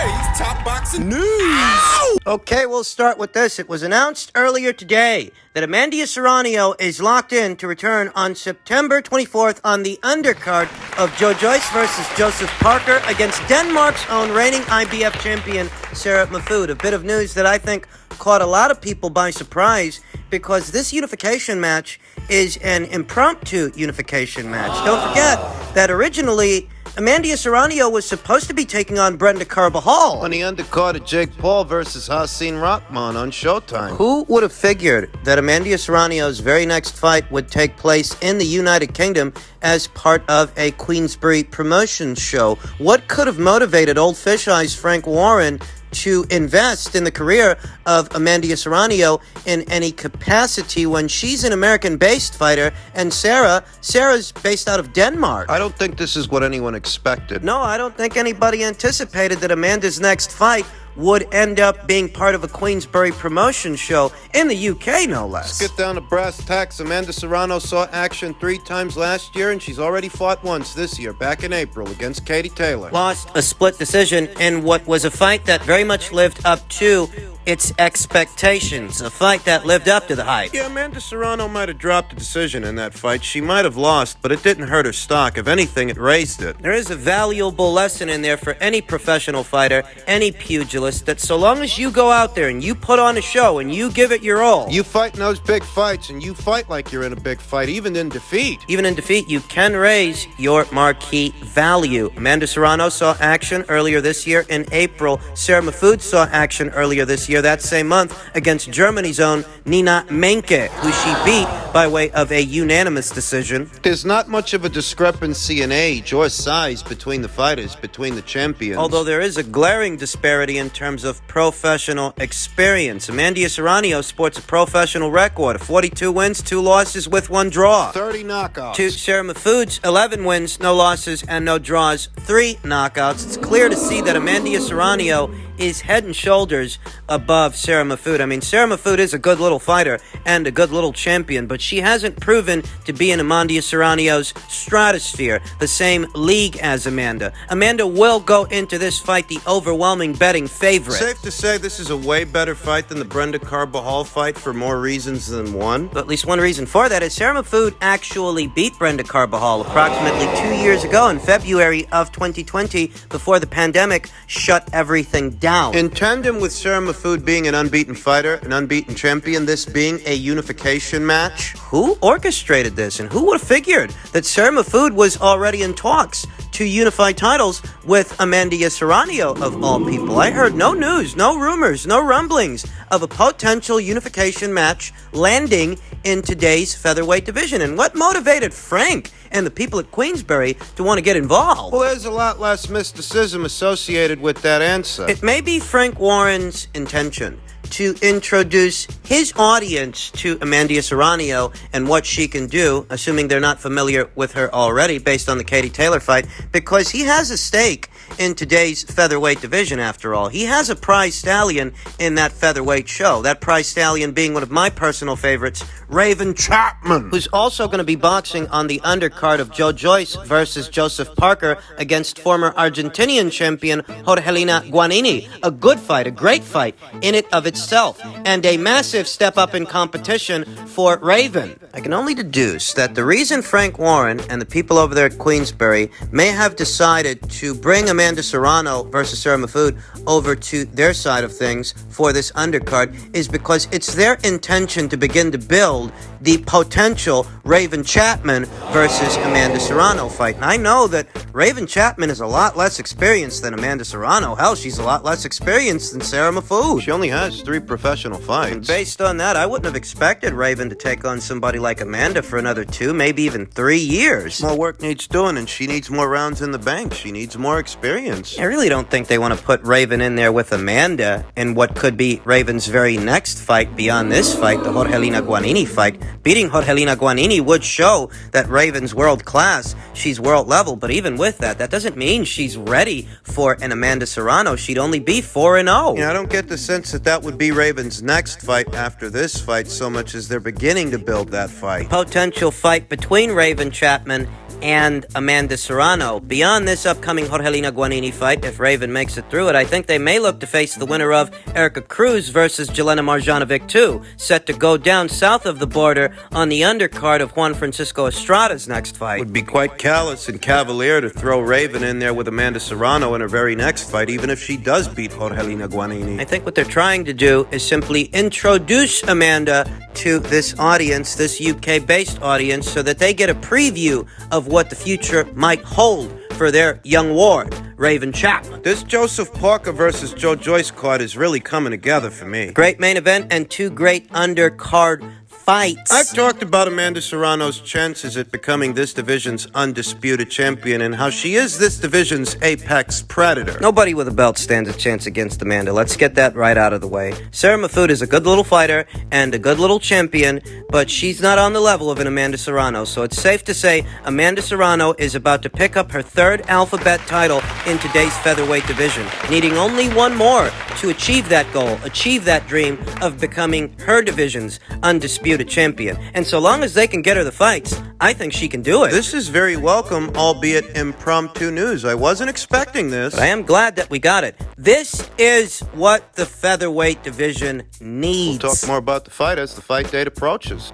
today's top boxing news. Ow! Okay, we'll start with this. It was announced earlier today that Amanda Serrano is locked in to return on September 24th on the undercard of Joe Joyce versus Joseph Parker against Denmark's own reigning IBF champion, Sarah Mahfoud. A bit of news that I think caught a lot of people by surprise because this unification match is an impromptu unification match. Don't forget that originally Amanda Serrano was supposed to be taking on Brenda Carvajal on the undercard of Jake Paul versus Hassan Rahman on Showtime. Who would have figured that Amanda Serrano's very next fight would take place in the United Kingdom as part of a Queensberry promotion show? What could have motivated Old Fish Eyes Frank Warren to invest in the career of Amanda Serrano in any capacity when she's an American-based fighter and Sarah's based out of Denmark? I don't think this is what anyone expected. No, I don't think anybody anticipated that Amanda's next fight would end up being part of a Queensberry promotion show in the UK, no less. Let's get down to brass tacks. Amanda Serrano saw action 3 times last year, and she's already fought once this year, back in April, against Katie Taylor. Lost a split decision in what was a fight that very much lived up to its expectations, a fight that lived up to the hype. Yeah, Amanda Serrano might have dropped a decision in that fight. She might have lost, but it didn't hurt her stock. If anything, it raised it. There is a valuable lesson in there for any professional fighter, any pugilist, that so long as you go out there and you put on a show and you give it your all. You fight in those big fights, and you fight like you're in a big fight, even in defeat. Even in defeat, you can raise your marquee value. Amanda Serrano saw action earlier this year in April. Sarah Mahfoud saw action earlier this year, that same month, against Germany's own Nina Menke, who she beat by way of a unanimous decision. There's not much of a discrepancy in age or size between the fighters, between the champions. Although there is a glaring disparity in terms of professional experience. Amanda Serrano sports a professional record, 42 wins, 2 losses with 1 draw. 30 knockouts. To Sarah Mahfoud's 11 wins, no losses, and no draws, 3 knockouts. It's clear to see that Amanda Serrano is head and shoulders above Sarah Mahfoud. I mean, Sarah Mahfoud is a good little fighter and a good little champion, but she hasn't proven to be in Amanda Serrano's stratosphere, the same league as Amanda. Amanda will go into this fight the overwhelming betting favorite. Safe to say this is a way better fight than the Brenda Carvajal fight for more reasons than one. At least one reason for that is Sarah Mahfoud actually beat Brenda Carvajal approximately 2 years ago in February of 2020 before the pandemic shut everything down. In tandem with Sarah Mahfoud being an unbeaten fighter, an unbeaten champion, this being a unification match. Who orchestrated this, and who would have figured that Sarah Mahfoud was already in talks to unify titles with Amanda Serrano, of all people? I heard no news, no rumors, no rumblings of a potential unification match landing in today's featherweight division. And what motivated Frank and the people at Queensberry to want to get involved? Well, there's a lot less mysticism associated with that answer. It may be Frank Warren's intention to introduce his audience to Amanda Serrano and what she can do, assuming they're not familiar with her already based on the Katie Taylor fight, because he has a stake in today's featherweight division, after all. He has a prize stallion in that featherweight show, that prize stallion being one of my personal favorites, Raven Chapman, who's also going to be boxing on the undercard of Joe Joyce versus Joseph Parker against former Argentinian champion Jorgelina Guanini. A good fight, a great fight in it of itself, and a massive step up in competition for Raven. I can only deduce that the reason Frank Warren and the people over there at Queensberry may have decided to bring Amanda Serrano versus Sarah Mahfoud over to their side of things for this undercard is because it's their intention to begin to build the potential Raven Chapman versus Amanda Serrano fight. And I know that Raven Chapman is a lot less experienced than Amanda Serrano. Hell, she's a lot less experienced than Sarah Mahfoud. She only has 3 professional fights. And based on that, I wouldn't have expected Raven to take on somebody like Amanda for another 2, maybe even 3 years. More work needs doing, and she needs more rounds in the bank. She needs more experience. I really don't think they want to put Raven in there with Amanda in what could be Raven's very next fight beyond this fight, the Jorgelina Guanini fight. Beating Jorgelina Guanini would show that Raven's world class. She's world level, but even with that, that doesn't mean she's ready for an Amanda Serrano. She'd only be 4-0. Yeah, I don't get the sense that that would be Raven's next fight after this fight so much as they're beginning to build that fight. Potential fight between Raven Chapman and Amanda Serrano. Beyond this upcoming Jorgelina Guanini fight, if Raven makes it through it, I think they may look to face the winner of Erica Cruz versus Jelena Marjanovic too, set to go down south of the border on the undercard of Juan Francisco Estrada's next fight. Would be quite callous and cavalier to throw Raven in there with Amanda Serrano in her very next fight, even if she does beat Jorgelina Guanini. I think what they're trying to do is simply introduce Amanda to this audience, this UK-based audience, so that they get a preview of what the future might hold for their young ward, Raven Chapman. This Joseph Parker versus Joe Joyce card is really coming together for me. Great main event and two great undercard fights. I've talked about Amanda Serrano's chances at becoming this division's undisputed champion and how she is this division's apex predator. Nobody with a belt stands a chance against Amanda. Let's get that right out of the way. Sarah Mahfoud is a good little fighter and a good little champion, but she's not on the level of an Amanda Serrano. So it's safe to say Amanda Serrano is about to pick up her third alphabet title in today's featherweight division, needing only one more to achieve that goal, achieve that dream of becoming her division's undisputed champion. And so long as they can get her the fights, I think she can do it. This is very welcome, albeit impromptu news. I wasn't expecting this. But I am glad that we got it. This is what the featherweight division needs. We'll talk more about the fight as the fight date approaches.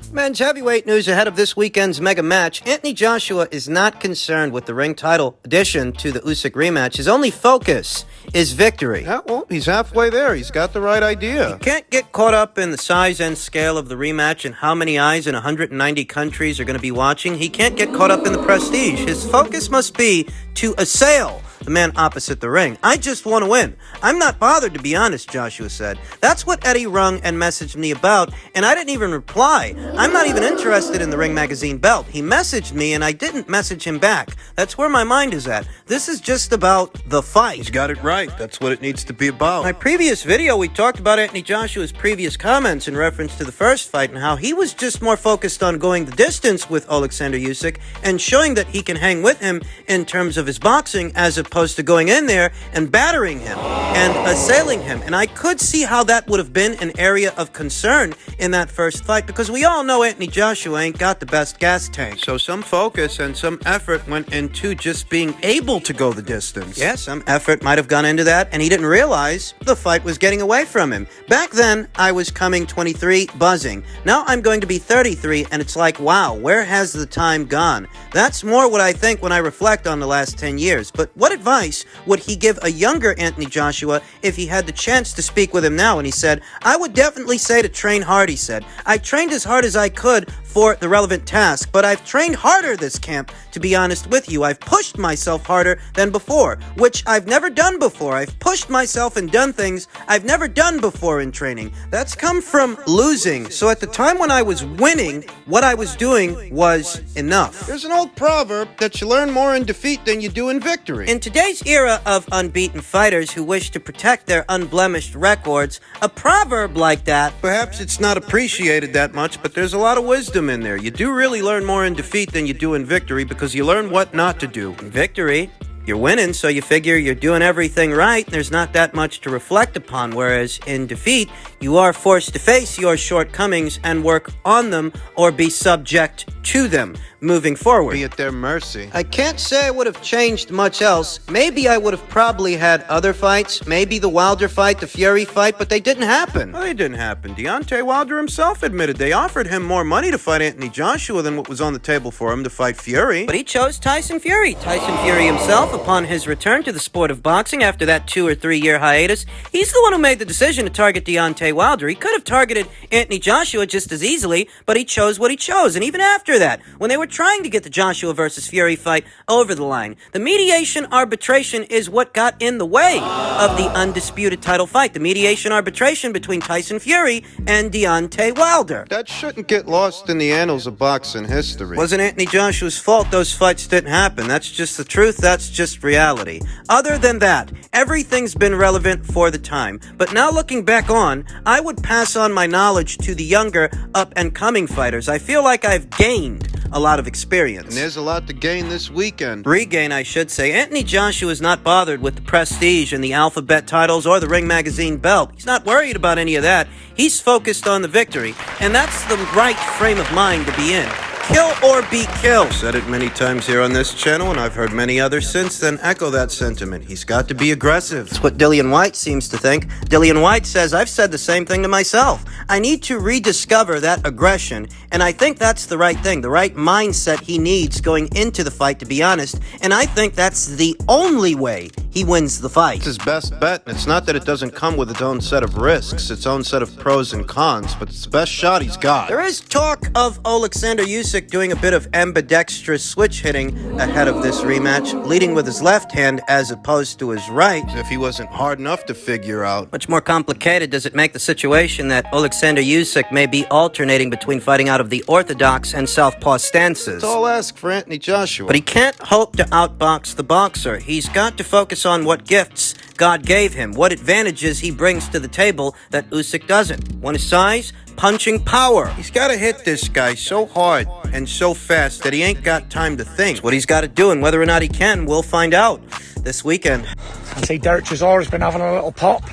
Men's heavyweight news ahead of this weekend's mega match. Anthony Joshua is not concerned with the ring title addition to the Usyk rematch. His only focus is victory. Yeah, well, he's halfway there. He's got the right idea. He can't get caught up in the size and scale of the rematch and how many eyes in 190 countries are going to be watching. He can't get caught up in the prestige. His focus must be to assail the man opposite the ring. I just want to win. I'm not bothered, to be honest, Joshua said. That's what Eddie rung and messaged me about, and I didn't even reply. I'm not even interested in the Ring Magazine belt. He messaged me, and I didn't message him back. That's where my mind is at. This is just about the fight. He's got it right. That's what it needs to be about. My previous video, we talked about Anthony Joshua's previous comments in reference to the first fight and how he was just more focused on going the distance with Alexander Usyk and showing that he can hang with him in terms of his boxing as opposed to going in there and battering him and assailing him. And I could see how that would have been an area of concern in that first fight, because we all know Anthony Joshua ain't got the best gas tank. So some focus and some effort went into just being able to go the distance. Yeah, some effort might have gone into that, and he didn't realize the fight was getting away from him. Back then, I was coming 23, buzzing. Now I'm going to be 33, and it's like, wow, where has the time gone? That's more what I think when I reflect on the last 10 years. But what advice would he give a younger Anthony Joshua if he had the chance to speak with him now? And he said, I would definitely say to train hard, he said. I trained as hard as I could for the relevant task, but I've trained harder this camp, to be honest with you. I've pushed myself harder than before, which I've never done before. I've pushed myself and done things I've never done before in training. That's come from losing. So at the time when I was winning, what I was doing was enough. There's an old proverb that you learn more in defeat than you do in victory. In today's era of unbeaten fighters who wish to protect their unblemished records, a proverb like that, perhaps it's not appreciated that much, but there's a lot of wisdom in there. You do really learn more in defeat than you do in victory, because you learn what not to do. in victory, you're winning, so you figure you're doing everything right. There's not that much to reflect upon, whereas in defeat, you are forced to face your shortcomings and work on them or be subject to them moving forward. Be at their mercy. I can't say I would have changed much else. Maybe I would have probably had other fights, maybe the Wilder fight, the Fury fight, but they didn't happen. Well, they didn't happen. Deontay Wilder himself admitted they offered him more money to fight Anthony Joshua than what was on the table for him to fight Fury. But he chose Tyson Fury. Tyson Fury himself, upon his return to the sport of boxing after that 2 or 3 year hiatus, he's the one who made the decision to target Deontay Wilder. He could have targeted Anthony Joshua just as easily, but he chose what he chose. And even after that, when they were trying to get the Joshua versus Fury fight over the line, the mediation arbitration is what got in the way of the undisputed title fight. The mediation arbitration between Tyson Fury and Deontay Wilder. That shouldn't get lost in the annals of boxing history. Wasn't Anthony Joshua's fault those fights didn't happen. That's just the truth. That's just reality. Other than that, everything's been relevant for the time. But now looking back on, I would pass on my knowledge to the younger up-and-coming fighters. I feel like I've gained a lot of experience. And there's a lot to gain this weekend. Regain, I should say. Anthony Joshua is not bothered with the prestige and the alphabet titles or the Ring Magazine belt. He's not worried about any of that. He's focused on the victory. And that's the right frame of mind to be in. kill or be killed. I've said it many times here on this channel, and I've heard many others since then echo that sentiment. He's got to be aggressive. That's what Dillian White seems to think. Dillian White says, I've said the same thing to myself. I need to rediscover that aggression, and I think that's the right thing, the right mindset he needs going into the fight, to be honest, and I think that's the only way he wins the fight. It's his best bet. It's not that it doesn't come with its own set of risks, its own set of pros and cons, but it's the best shot he's got. There is talk of Alexander Usyk doing a bit of ambidextrous switch hitting ahead of this rematch, leading with his left hand as opposed to his right. If he wasn't hard enough to figure out. Much more complicated does it make the situation that Alexander Usyk may be alternating between fighting out of the orthodox and southpaw stances. Tall ask for Anthony Joshua. But he can't hope to outbox the boxer. He's got to focus on what gifts God gave him, what advantages he brings to the table that Usyk doesn't. One is size, punching power. He's got to hit this guy so hard and so fast that he ain't got time to think. That's what he's got to do, and whether or not he can, we'll find out this weekend. I see Derek Chisora's been having a little pop,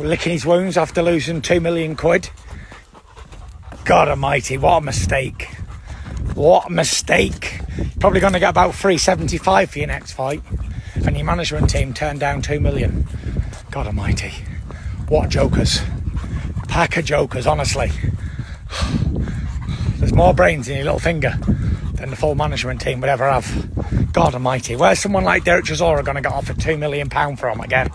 licking his wounds after losing 2 million quid. God almighty, what a mistake. What a mistake. Probably going to get about 375 for your next fight, and your management team turned down 2 million. God almighty. What jokers. Pack of jokers, honestly. There's more brains in your little finger than the full management team would ever have. God almighty. Where's someone like Derek Chisora going to get offered £2 million from again?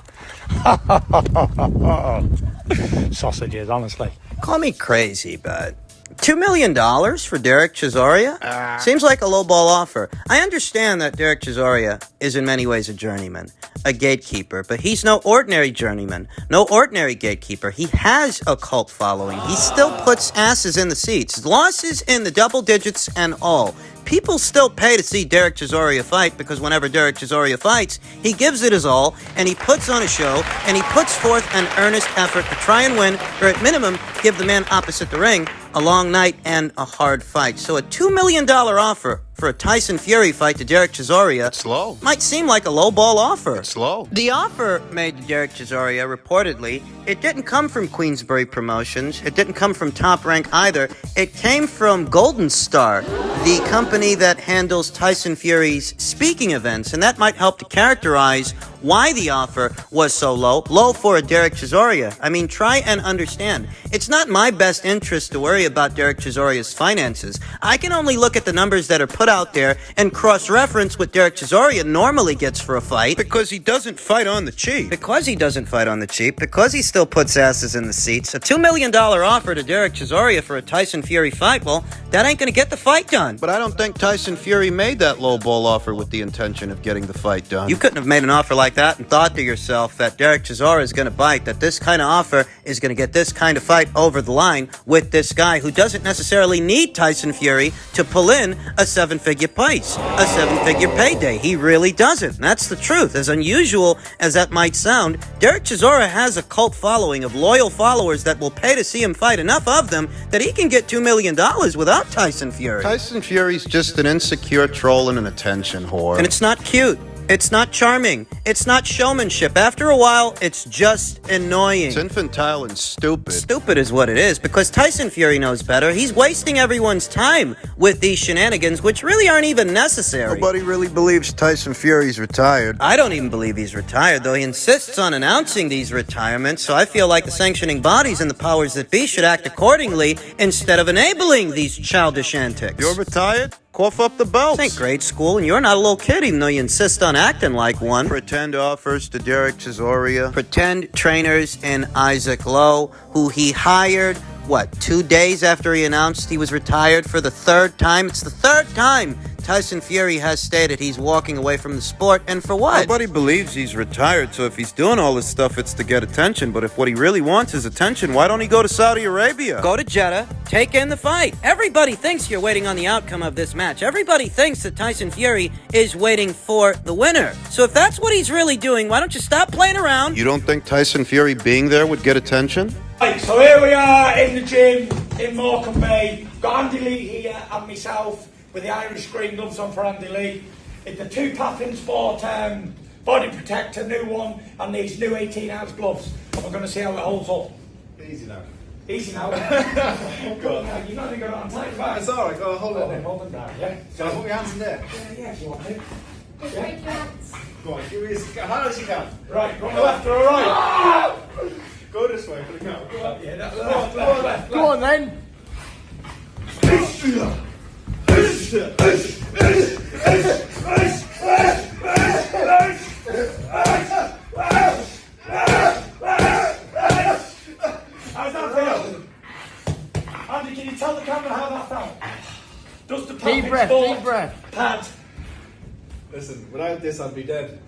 Sausages, honestly. Call me crazy, but $2 million for Derek Chisora? Seems like a lowball offer. I understand that Derek Chisora is in many ways a journeyman, a gatekeeper, but he's no ordinary journeyman, no ordinary gatekeeper. He has a cult following. He still puts asses in the seats, losses in the double digits and all. People still pay to see Derek Chisora fight because whenever Derek Chisora fights, he gives it his all, and he puts on a show, and he puts forth an earnest effort to try and win, or at minimum, give the man opposite the ring a long night and a hard fight. So a $2 million offer for a Tyson Fury fight to Derek Chisora It's low. might seem like a low-ball offer. It's low. The offer made to Derek Chisora, reportedly, it didn't come from Queensbury Promotions. It didn't come from Top Rank either. It came from Golden Star, the company that handles Tyson Fury's speaking events, and that might help to characterize why the offer was so low for a Derek Chisora. I mean, try and understand. It's not my best interest to worry about Derek Chisora's finances. I can only look at the numbers that are put out there and cross-reference what Derek Chisora normally gets for a fight. Because he doesn't fight on the cheap. Because he doesn't fight on the cheap, because he still puts asses in the seats, a $2 million offer to Derek Chisora for a Tyson Fury fight, well, that ain't gonna get the fight done. But I don't think Tyson Fury made that low ball offer with the intention of getting the fight done. You couldn't have made an offer like that and thought to yourself that Derek Chisora is going to bite, that this kind of offer is going to get this kind of fight over the line with this guy who doesn't necessarily need Tyson Fury to pull in a seven-figure price, a seven-figure payday. He really doesn't. And that's the truth. As unusual as that might sound, Derek Chisora has a cult following of loyal followers that will pay to see him fight, enough of them that he can get $2 million without Tyson Fury. Tyson Fury's just an insecure troll and an attention whore. And it's not cute. It's not charming. It's not showmanship. After a while, it's just annoying. It's infantile and stupid. Stupid is what it is, because Tyson Fury knows better. He's wasting everyone's time with these shenanigans, which really aren't even necessary. Nobody really believes Tyson Fury's retired. I don't even believe he's retired, though he insists on announcing these retirements, so I feel like the sanctioning bodies and the powers that be should act accordingly instead of enabling these childish antics. You're retired? Cough up the belts. This ain't grade school, and you're not a little kid, even though you insist on acting like one. Pretend offers to Derek Chisora. Pretend trainers in Isaac Lowe, who he hired, 2 days after he announced he was retired for the third time? It's the third time Tyson Fury has stated he's walking away from the sport, and for what? Nobody believes he's retired, so if he's doing all this stuff, it's to get attention. But if what he really wants is attention, why don't he go to Saudi Arabia? Go to Jeddah, take in the fight. Everybody thinks you're waiting on the outcome of this match. Everybody thinks that Tyson Fury is waiting for the winner. So if that's what he's really doing, why don't you stop playing around? You don't think Tyson Fury being there would get attention? Right, so here we are in the gym in Morecambe Bay. Got Andy Lee here and myself with the Irish green gloves on for Andy Lee. It's the two Pattern Sport body protector, new one, and these new 18-ounce gloves. And we're going to see how it holds up. Easy now. Easy now. God. You're not even going to take back. It's alright, go hold it then. Hold them down, yeah? Can I put my hands in there? Yeah, if you want to. Go on, give me as hard as you can. Right, go on the left or right? Go this way for the count. Go on. Yeah, left. Go on then. How's that feel? Andy, can you tell the camera how that felt? Just the Deep breath. Pad. Listen, without this I'd be dead.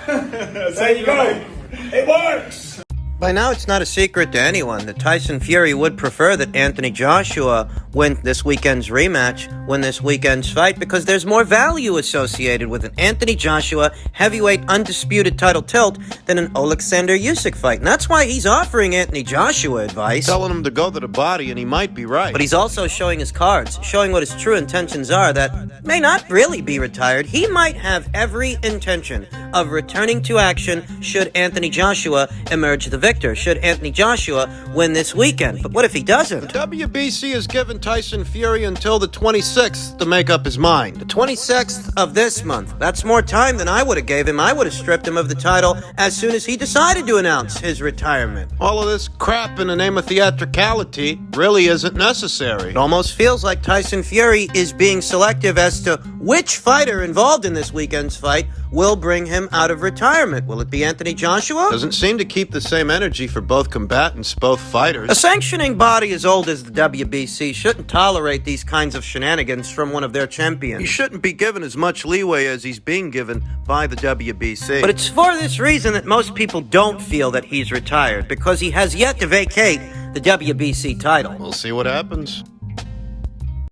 There you go. It works. By now, it's not a secret to anyone that Tyson Fury would prefer that Anthony Joshua win this weekend's rematch, win this weekend's fight, because there's more value associated with an Anthony Joshua heavyweight undisputed title tilt than an Alexander Usyk fight. And that's why he's offering Anthony Joshua advice. Telling him to go to the body, and he might be right. But he's also showing his cards, showing what his true intentions are that may not really be retired. He might have every intention of returning to action should Anthony Joshua emerge the victor, should Anthony Joshua win this weekend. But what if he doesn't? The WBC has given Tyson Fury until the 26th to make up his mind. The 26th of this month. That's more time than I would have gave him. I would have stripped him of the title as soon as he decided to announce his retirement. All of this crap in the name of theatricality really isn't necessary. It almost feels like Tyson Fury is being selective as to which fighter involved in this weekend's fight will bring him out of retirement. Will it be Anthony Joshua? Doesn't seem to keep the same energy for both combatants, both fighters. A sanctioning body as old as the WBC shouldn't tolerate these kinds of shenanigans from one of their champions. He shouldn't be given as much leeway as he's being given by the WBC. But it's for this reason that most people don't feel that he's retired, because he has yet to vacate the WBC title. We'll see what happens.